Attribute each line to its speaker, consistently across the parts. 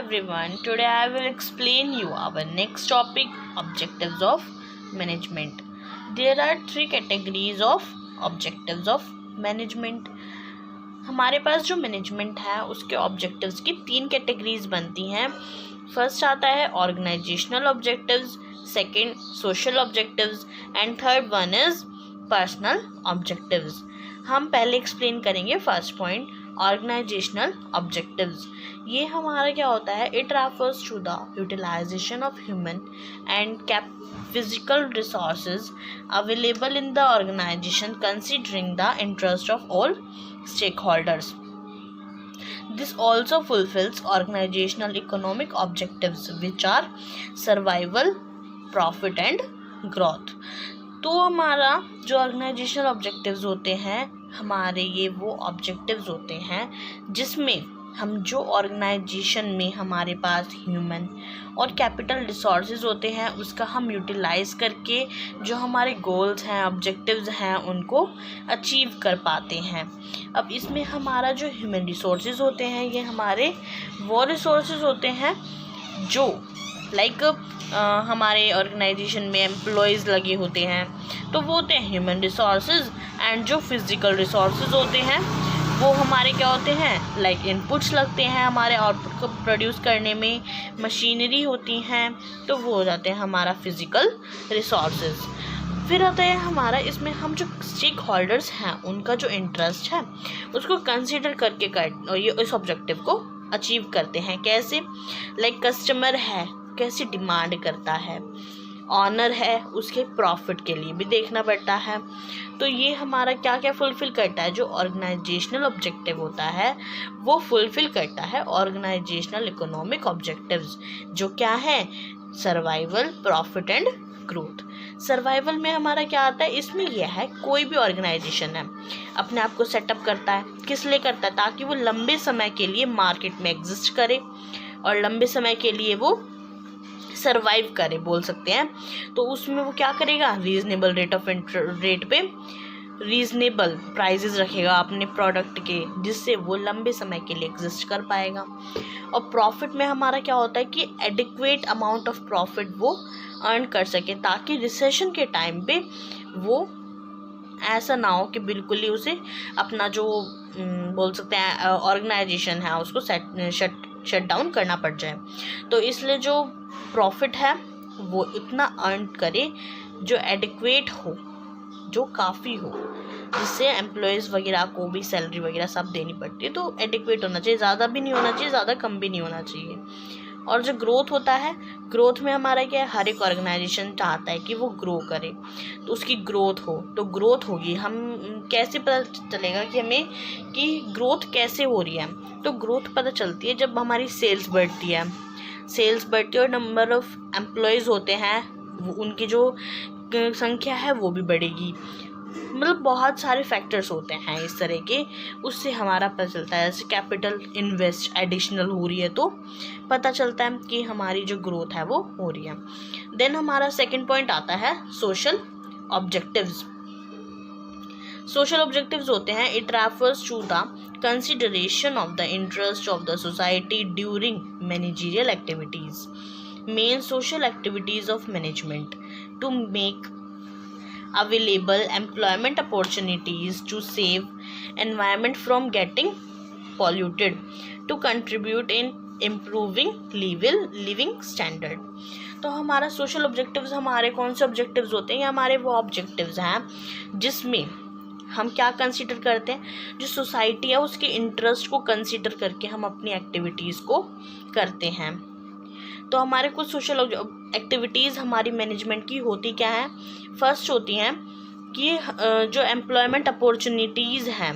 Speaker 1: everyone, today I will explain you our next topic, objectives of management. There are three categories of objectives of management. हमारे पास जो management है उसके objectives की तीन categories बनती हैं. फर्स्ट आता है organisational objectives, second social objectives and third one is personal objectives. हम पहले एक्सप्लेन करेंगे फर्स्ट पॉइंट, ऑर्गेनाइजेशनल ऑब्जेक्टिव्स. ये हमारा क्या होता है, it refers to the utilisation of human and physical resources available in the organization considering the interest of all stakeholders. This also fulfills organizational economic objectives which are survival, profit and growth. तो हमारा जो organisational objectives होते हैं, हमारे ये वो objectives होते हैं जिसमें हम जो ऑर्गेनाइजेशन में हमारे पास ह्यूमन और कैपिटल रिसोर्सेज होते हैं उसका हम यूटिलाइज करके जो हमारे गोल्स हैं, ऑब्जेक्टिव्स हैं, उनको अचीव कर पाते हैं. अब इसमें हमारा जो ह्यूमन रिसोर्सेज होते हैं ये हमारे वो रिसोर्सेज होते हैं जो हमारे ऑर्गेनाइजेशन में एम्प्लॉयज़ लगे होते हैं, तो वो होते हैं ह्यूमन रिसोर्सेज. एंड जो फिज़िकल रिसोर्सेज होते हैं वो हमारे क्या होते हैं, इनपुट्स लगते हैं हमारे आउटपुट को प्रोड्यूस करने में, मशीनरी होती हैं, तो वो हो जाते हैं हमारा फिज़िकल रिसोर्सेज. फिर आता है हमारा, इसमें हम जो स्टेक होल्डर्स हैं उनका जो इंटरेस्ट है उसको कंसिडर करके ये इस ऑब्जेक्टिव को अचीव करते हैं. कैसे, कस्टमर है कैसी डिमांड करता है, ऑनर है उसके प्रॉफिट के लिए भी देखना पड़ता है. तो ये हमारा क्या क्या फुलफ़िल करता है, जो ऑर्गेनाइजेशनल ऑब्जेक्टिव होता है वो फुलफ़िल करता है ऑर्गेनाइजेशनल इकोनॉमिक ऑब्जेक्टिव्स, जो क्या है, survival, profit and growth. Survival में हमारा क्या आता है, इसमें यह है कोई भी ऑर्गेनाइजेशन है अपने आप को सेटअप करता है, किस लिए करता है, ताकि वो लंबे समय के लिए मार्केट में एग्जिस्ट करे और लंबे समय के लिए वो सर्वाइव करे बोल सकते हैं. तो उसमें वो क्या करेगा, रीजनेबल रेट पे रीजनेबल प्राइजेस रखेगा अपने प्रोडक्ट के, जिससे वो लंबे समय के लिए एग्जिस्ट कर पाएगा. और प्रॉफिट में हमारा क्या होता है कि एडिक्वेट अमाउंट ऑफ प्रॉफिट वो अर्न कर सके, ताकि रिसेशन के टाइम पे वो ऐसा ना हो कि बिल्कुल ही उसे अपना जो बोल सकते हैं ऑर्गेनाइजेशन है उसको शट डाउन करना पड़ जाए. तो इसलिए जो प्रॉफिट है वो इतना अर्न करे जो एडिक्वेट हो, जो काफ़ी हो, जिससे एम्प्लॉयज़ वगैरह को भी सैलरी वगैरह सब देनी पड़ती है. तो एडिक्वेट होना चाहिए, ज़्यादा भी नहीं होना चाहिए, ज़्यादा कम भी नहीं होना चाहिए. और जो ग्रोथ होता है, ग्रोथ में हमारा क्या है, हर एक ऑर्गेनाइजेशन चाहता है कि वो ग्रो करे, तो उसकी ग्रोथ हो, तो ग्रोथ होगी. हम कैसे पता चलेगा कि हमें कि ग्रोथ कैसे हो रही है, तो ग्रोथ पता चलती है जब हमारी सेल्स बढ़ती है. सेल्स बढ़ती है और नंबर ऑफ़ एम्प्लॉयज़ होते हैं उनकी जो संख्या है वो भी बढ़ेगी. मतलब बहुत सारे फैक्टर्स होते हैं इस तरह के, उससे हमारा पता चलता है. जैसे कैपिटल इन्वेस्ट एडिशनल हो रही है तो पता चलता है कि हमारी जो ग्रोथ है वो हो रही है. देन हमारा सेकंड पॉइंट आता है सोशल ऑब्जेक्टिव्स. सोशल ऑब्जेक्टिव्स होते हैं, it refers to the consideration of the interest of the society during managerial activities. Main social activities of management to make available employment opportunities, to save environment from getting polluted, to contribute in improving living standard. तो हमारा social objectives हमारे कौन से objectives होते हैं, हमारे वो objectives हैं जिसमें हम क्या कंसीडर करते हैं, जो सोसाइटी है उसके इंटरेस्ट को कंसीडर करके हम अपनी एक्टिविटीज़ को करते हैं. तो हमारे कुछ सोशल एक्टिविटीज़ हमारी मैनेजमेंट की होती क्या है, फर्स्ट होती हैं कि जो एम्प्लॉयमेंट अपॉर्चुनिटीज़ हैं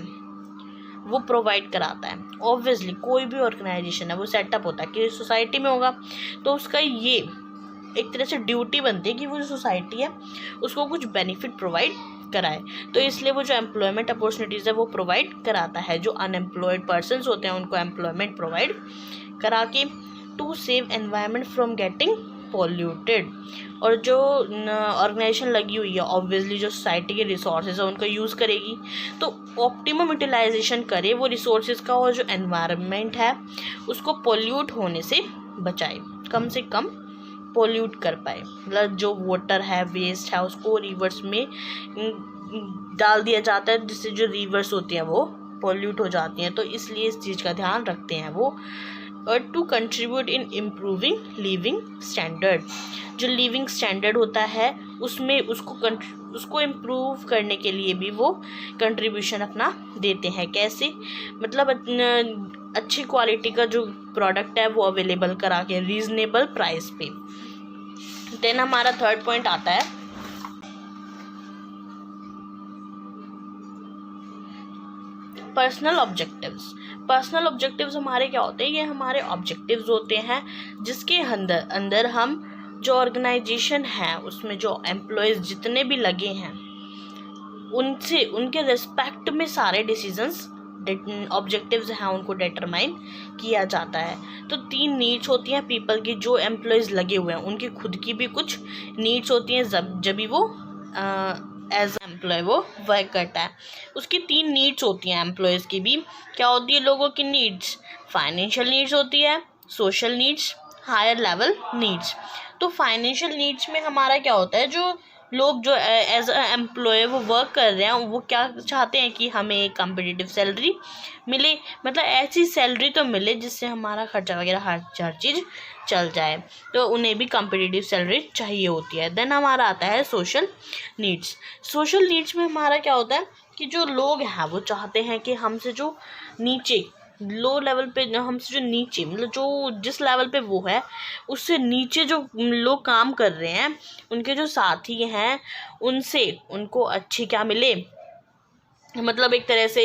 Speaker 1: वो प्रोवाइड कराता है. ऑब्वियसली कोई भी ऑर्गेनाइजेशन है वो सेटअप होता है कि सोसाइटी में होगा, तो उसका ये एक तरह से ड्यूटी बनती है कि वो जो सोसाइटी है उसको कुछ बेनिफिट प्रोवाइड कराए. तो इसलिए वो जो एम्प्लॉयमेंट अपॉर्चुनिटीज़ है वो प्रोवाइड कराता है. जो अनएम्प्लॉयड पर्सनस होते हैं उनको एम्प्लॉयमेंट प्रोवाइड करा के, to save environment from getting polluted. और जो ऑर्गेनाइजेशन लगी हुई है ऑब्वियसली जो सोसाइटी के रिसोर्सेज है उनका यूज़ करेगी, तो ऑप्टिमम यूटिलाइजेशन करे वो रिसोर्सेज का, और जो एनवायरनमेंट है उसको पोल्यूट होने से बचाए, कम से कम पोल्यूट कर पाए। मतलब जो वाटर है, वेस्ट है, उसको रिवर्स में डाल दिया जाता है, जिससे जो रिवर्स होती हैं वो पोल्यूट हो जाती हैं। तो इसलिए इस चीज़ का ध्यान रखते हैं वो। और to contribute in improving living standard, जो लिविंग स्टैंडर्ड होता है उसमें उसको इम्प्रूव करने के लिए भी वो कंट्रीब्यूशन अपना देते हैं। कैसे? मतलब अच्छी क्वालिटी का जो प्रोडक्ट है वो अवेलेबल करा के रीजनेबल प्राइस पे। देन हमारा थर्ड पॉइंट आता है पर्सनल ऑब्जेक्टिव्स। पर्सनल ऑब्जेक्टिव्स हमारे क्या होते हैं? ये हमारे ऑब्जेक्टिव्स होते हैं जिसके अंदर हम जो ऑर्गेनाइजेशन है उसमें जो एम्प्लॉयज़ जितने भी लगे हैं उनसे उनके रिस्पेक्ट में सारे डिसीजंस ऑब्जेक्टिव्स हैं उनको डिटरमाइन किया जाता है। तो 3 नीड्स होती हैं पीपल की, जो एम्प्लॉयज़ लगे हुए हैं उनकी खुद की भी कुछ नीड्स होती हैं जब भी वो एज एम्प्लॉय वो वर्क करता है। उसकी 3 नीड्स होती हैं एम्प्लॉयज़ की भी। क्या होती है लोगों की नीड्स? फाइनेंशियल नीड्स होती है, social needs, higher level needs. तो फाइनेंशियल नीड्स में हमारा क्या होता है, जो लोग जो एज एम्प्लॉय वो वर्क कर रहे हैं वो क्या चाहते हैं कि हमें एक कम्पिटिटिव सैलरी मिले, मतलब ऐसी सैलरी तो मिले जिससे हमारा खर्चा वगैरह हर चीज़ चल जाए, तो उन्हें भी कम्पिटिटिव सैलरी चाहिए होती है। देन हमारा आता है सोशल नीड्स। सोशल नीड्स में हमारा क्या होता है कि जो लोग हैं वो चाहते हैं कि हमसे जो नीचे लो लेवल पे, हमसे जो नीचे मतलब जो जिस लेवल पे वो है उससे नीचे जो लोग काम कर रहे हैं उनके जो साथी हैं उनसे उनको अच्छी क्या मिले, मतलब एक तरह से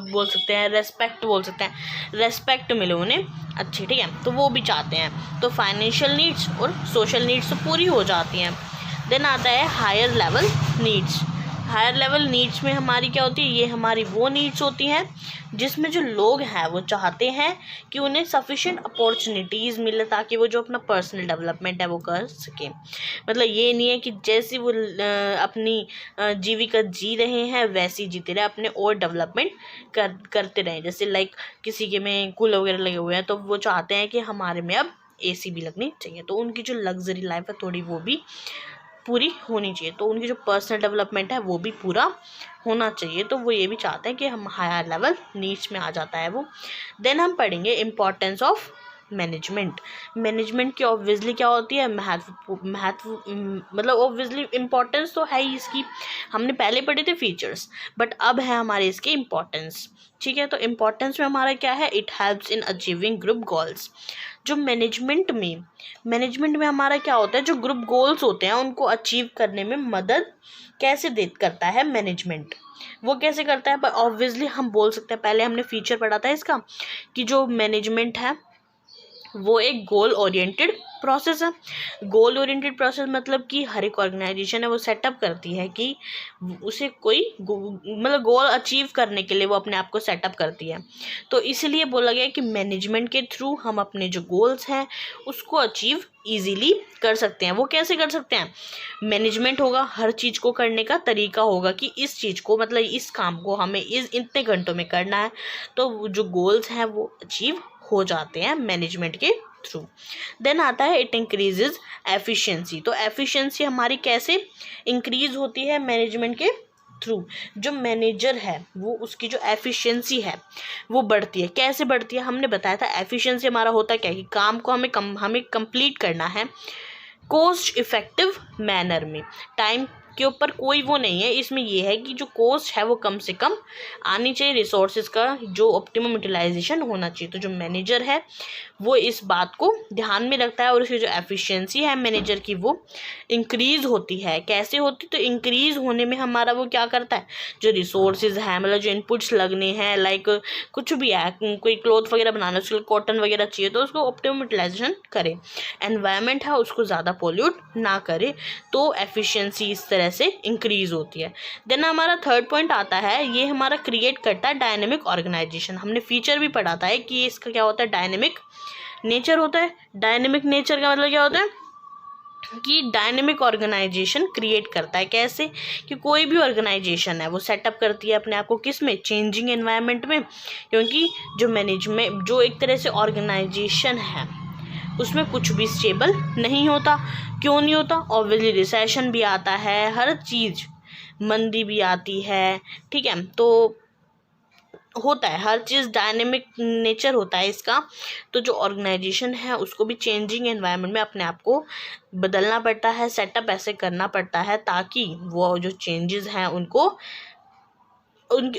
Speaker 1: बोल सकते हैं रेस्पेक्ट, बोल सकते हैं रेस्पेक्ट मिले उन्हें अच्छी, ठीक है। तो वो भी चाहते हैं। तो फाइनेंशियल नीड्स और सोशल नीड्स तो पूरी हो जाती हैं। देन आता है higher level needs. Higher level needs में हमारी क्या होती है? ये हमारी वो नीड्स होती हैं जिसमें जो लोग हैं वो चाहते हैं कि उन्हें सफिशिएंट अपॉर्चुनिटीज़ मिले ताकि वो जो अपना पर्सनल डेवलपमेंट है वो कर सकें। मतलब ये नहीं है कि जैसे वो अपनी जीविका जी रहे हैं वैसे ही जीते रहे, अपने और डेवलपमेंट करते रहें। जैसे लाइक किसी के में कूलर वगैरह लगे हुए हैं तो वो चाहते हैं कि हमारे में अब AC भी लगनी चाहिए, तो उनकी जो लग्जरी लाइफ है थोड़ी वो भी पूरी होनी चाहिए। तो उनकी जो पर्सनल डेवलपमेंट है वो भी पूरा होना चाहिए। तो वो ये भी चाहते हैं कि हम हायर लेवल नीड्स में आ जाता है वो। देन हम पढ़ेंगे इम्पोर्टेंस ऑफ मैनेजमेंट। मैनेजमेंट की ऑब्वियसली क्या होती है? महत्व मतलब ऑब्वियसली इम्पोर्टेंस तो है ही इसकी, हमने पहले पढ़े थे फीचर्स, बट अब है हमारे इसके इम्पोर्टेंस, ठीक है। तो इम्पोर्टेंस में हमारा क्या है? It helps in achieving group goals. जो मैनेजमेंट में हमारा क्या होता है? जो ग्रुप गोल्स होते हैं उनको अचीव करने में मदद कैसे करता है मैनेजमेंट? वो कैसे करता है? पर ऑब्वियसली हम बोल सकते हैं, पहले हमने फीचर पढ़ा था इसका कि जो मैनेजमेंट है वो एक गोल ओरिएंटेड प्रोसेस है। गोल ओरिएंटेड प्रोसेस मतलब कि हर एक ऑर्गेनाइजेशन है वो सेटअप करती है कि उसे कोई मतलब गोल अचीव करने के लिए वो अपने आप को सेटअप करती है। तो इसलिए बोला गया कि मैनेजमेंट के थ्रू हम अपने जो गोल्स हैं उसको अचीव ईजीली कर सकते हैं। वो कैसे कर सकते हैं? मैनेजमेंट होगा, हर चीज़ को करने का तरीका होगा कि इस चीज़ को मतलब इस काम को हमें इतने घंटों में करना है, तो जो गोल्स हैं वो अचीव हो जाते हैं मैनेजमेंट के थ्रू। देन आता है इट इंक्रीजेज एफिशिएंसी। तो एफिशिएंसी हमारी कैसे इंक्रीज होती है? मैनेजमेंट के थ्रू। जो मैनेजर है वो उसकी जो एफिशिएंसी है वो बढ़ती है। कैसे बढ़ती है? हमने बताया था एफिशिएंसी हमारा होता क्या है कि काम को हमें कंप्लीट करना है कोस्ट इफेक्टिव मैनर में। टाइम के ऊपर कोई वो नहीं है, इसमें ये है कि जो कॉस्ट है वो कम से कम आनी चाहिए, रिसोर्सेज का जो ऑप्टिमम यूटिलाइजेशन होना चाहिए। तो जो मैनेजर है वो इस बात को ध्यान में रखता है और उसकी जो एफिशिएंसी है मैनेजर की वो इंक्रीज़ होती है। कैसे होती? तो इंक्रीज़ होने में हमारा वो क्या करता है? जो रिसोर्सेज है मतलब जो इनपुट्स लगने हैं, लाइक कुछ भी है, कोई क्लॉथ वगैरह बनाना उसके लिए कॉटन वगैरह चाहिए तो उसको ऑप्टिमम यूटिलाइजेशन करे। एनवायरनमेंट है उसको ज़्यादा पॉल्यूट ना करे, तो एफिशिएंसी इस तरह से इंक्रीज होती है। देन हमारा थर्ड पॉइंट आता है, ये हमारा क्रिएट करता है डायनेमिक ऑर्गेनाइजेशन। हमने फीचर भी पढ़ा था कि इसका क्या होता है? डायनेमिक नेचर होता है। डायनेमिक नेचर का मतलब क्या होता है? कि डायनेमिक ऑर्गेनाइजेशन क्रिएट करता है। कैसे? कि कोई भी ऑर्गेनाइजेशन है वो सेटअप करती है अपने आप को किस में, चेंजिंग एनवायरनमेंट में। क्योंकि जो मैनेजमेंट, जो एक तरह से ऑर्गेनाइजेशन है उसमें कुछ भी स्टेबल नहीं होता। क्यों नहीं होता? ऑब्वियसली रिसेशन भी आता है, हर चीज़, मंदी भी आती है, ठीक है, तो होता है, हर चीज़ डायनेमिक नेचर होता है इसका। तो जो ऑर्गेनाइजेशन है उसको भी चेंजिंग एनवायरनमेंट में अपने आप को बदलना पड़ता है, सेटअप ऐसे करना पड़ता है ताकि वो जो चेंजेस हैं उनको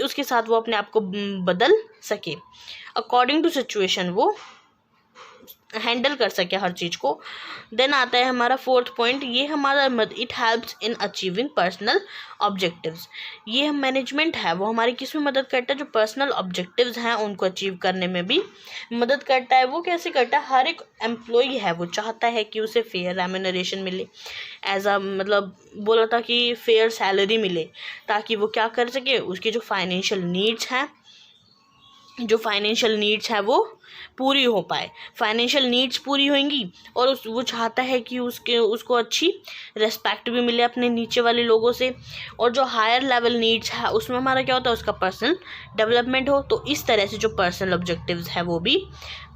Speaker 1: उसके साथ वो अपने आप को बदल सके, अकॉर्डिंग टू सिचुएशन वो हैंडल कर सके हर चीज़ को। देन आता है हमारा फोर्थ पॉइंट, ये हमारा it helps in achieving personal objectives. ये मैनेजमेंट है वो हमारी किस में मदद करता है? जो पर्सनल ऑब्जेक्टिव्स हैं उनको अचीव करने में भी मदद करता है। वो कैसे करता है? हर एक एम्प्लॉई है वो चाहता है कि उसे फेयर रेम्यूनरेशन मिले, एज अ मतलब बोला था कि फेयर सैलरी मिले, ताकि वो क्या कर सके, उसकी जो फाइनेंशियल नीड्स है वो पूरी हो पाए। फाइनेंशियल नीड्स पूरी होंगी और वो चाहता है कि उसको अच्छी रेस्पेक्ट भी मिले अपने नीचे वाले लोगों से। और जो हायर लेवल नीड्स है उसमें हमारा क्या होता है? उसका पर्सनल डेवलपमेंट हो। तो इस तरह से जो पर्सनल ऑब्जेक्टिव्स है वो भी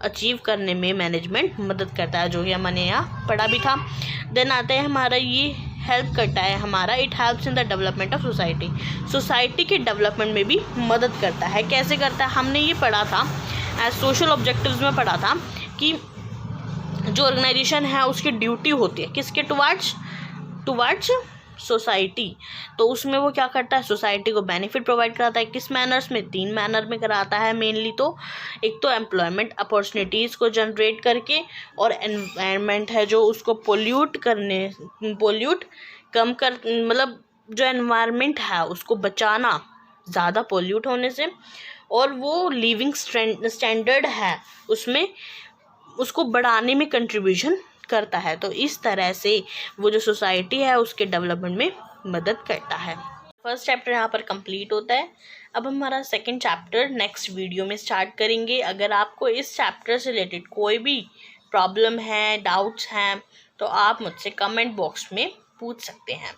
Speaker 1: अचीव करने में मैनेजमेंट मदद करता है, जो कि हमने यहाँ पढ़ा भी था। देन आता है हमारा, ये हेल्प करता है हमारा, it helps in the development of society के डेवलपमेंट में भी मदद करता है। कैसे करता है? हमने ये पढ़ा था एज सोशल ऑब्जेक्टिव्स में पढ़ा था कि जो ऑर्गेनाइजेशन है उसकी ड्यूटी होती है किसके टुवर्ड्स सोसाइटी। तो उसमें वो क्या करता है? सोसाइटी को बेनिफिट प्रोवाइड कराता है। किस मैनर्स में? 3 मैनर में कराता है मेनली। तो एक तो एम्प्लॉयमेंट अपॉर्चुनिटीज़ को जनरेट करके, और एनवायरनमेंट है जो उसको पोल्यूट कम कर, मतलब जो एनवायरनमेंट है उसको बचाना ज़्यादा पोल्यूट होने से, और वो लिविंग स्टैंडर्ड है उसमें उसको बढ़ाने में कंट्रीब्यूशन करता है। तो इस तरह से वो जो सोसाइटी है उसके डेवलपमेंट में मदद करता है। फर्स्ट चैप्टर यहाँ पर कंप्लीट होता है। अब हमारा सेकंड चैप्टर नेक्स्ट वीडियो में स्टार्ट करेंगे। अगर आपको इस चैप्टर से रिलेटेड कोई भी प्रॉब्लम है, डाउट्स हैं, तो आप मुझसे कमेंट बॉक्स में पूछ सकते हैं।